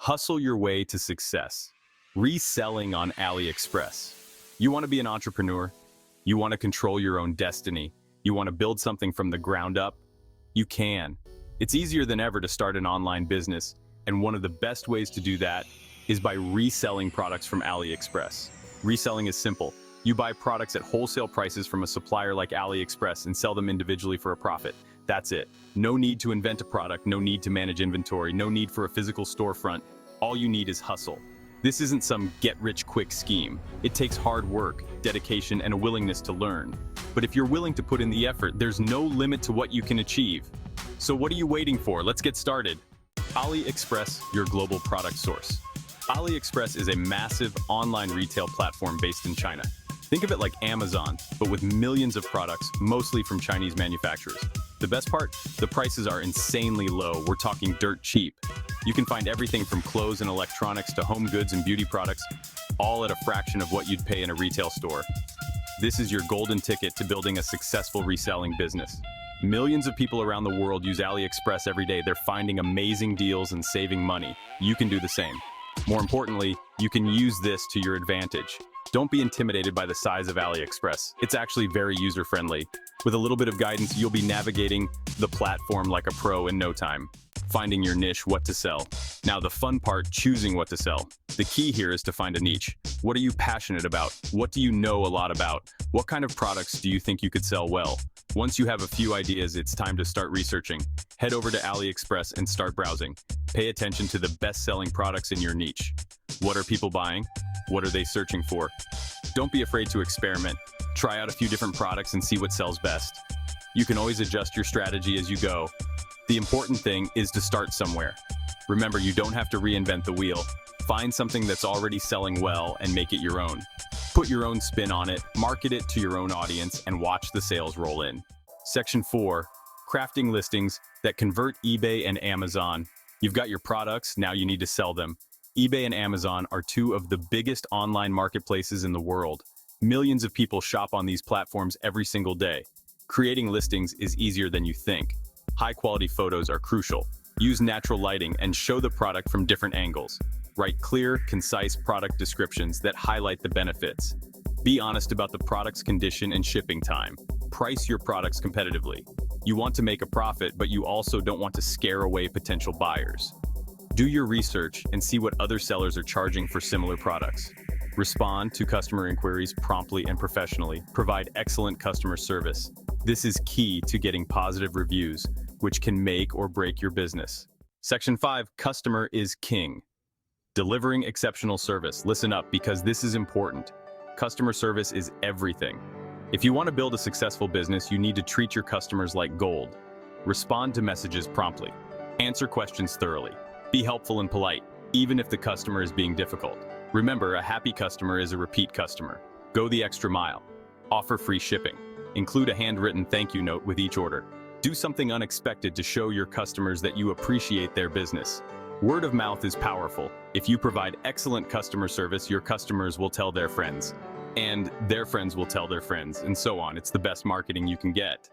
Hustle your way to success. Reselling on AliExpress. You want to be an entrepreneur? You want to control your own destiny? You want to build something from the ground up? You can. It's easier than ever to start an online business, and one of the best ways to do that is by reselling products from AliExpress. Reselling is simple. You buy products at wholesale prices from a supplier like AliExpress and sell them individually for a profit. That's it. No need to invent a product, no need to manage inventory, no need for a physical storefront. All you need is hustle. This isn't some get-rich-quick scheme. It takes hard work, dedication, and a willingness to learn. But if you're willing to put in the effort, there's no limit to what you can achieve. So what are you waiting for? Let's get started. AliExpress, your global product source. AliExpress is a massive online retail platform based in China. Think of it like Amazon, but with millions of products, mostly from Chinese manufacturers. The best part? The prices are insanely low. We're talking dirt cheap. You can find everything from clothes and electronics to home goods and beauty products, all at a fraction of what you'd pay in a retail store. This is your golden ticket to building a successful reselling business. Millions of people around the world use AliExpress every day. They're finding amazing deals and saving money. You can do the same. More importantly, you can use this to your advantage. Don't be intimidated by the size of AliExpress. It's actually very user-friendly. With a little bit of guidance, you'll be navigating the platform like a pro in no time. Finding your niche, what to sell. Now the fun part, choosing what to sell. The key here is to find a niche. What are you passionate about? What do you know a lot about? What kind of products do you think you could sell well? Once you have a few ideas, it's time to start researching. Head over to AliExpress and start browsing. Pay attention to the best-selling products in your niche. What are people buying? What are they searching for? Don't be afraid to experiment. Try out a few different products and see what sells best. You can always adjust your strategy as you go. The important thing is to start somewhere. Remember, you don't have to reinvent the wheel. Find something that's already selling well and make it your own. Put your own spin on it, market it to your own audience, and watch the sales roll in. Section 4. Crafting listings that convert eBay and Amazon. You've got your products, now you need to sell them. eBay and Amazon are two of the biggest online marketplaces in the world. Millions of people shop on these platforms every single day. Creating listings is easier than you think. High-quality photos are crucial. Use natural lighting and show the product from different angles. Write clear, concise product descriptions that highlight the benefits. Be honest about the product's condition and shipping time. Price your products competitively. You want to make a profit, but you also don't want to scare away potential buyers. Do your research and see what other sellers are charging for similar products. Respond to customer inquiries promptly and professionally. Provide excellent customer service. This is key to getting positive reviews, which can make or break your business. Section 5. Customer is king. Delivering exceptional service. Listen up, because this is important. Customer service is everything. If you want to build a successful business, you need to treat your customers like gold. Respond to messages promptly. Answer questions thoroughly. Be helpful and polite, even if the customer is being difficult. Remember, a happy customer is a repeat customer. Go the extra mile. Offer free shipping. Include a handwritten thank you note with each order. Do something unexpected to show your customers that you appreciate their business. Word of mouth is powerful. If you provide excellent customer service, your customers will tell their friends, and their friends will tell their friends, and so on. It's the best marketing you can get.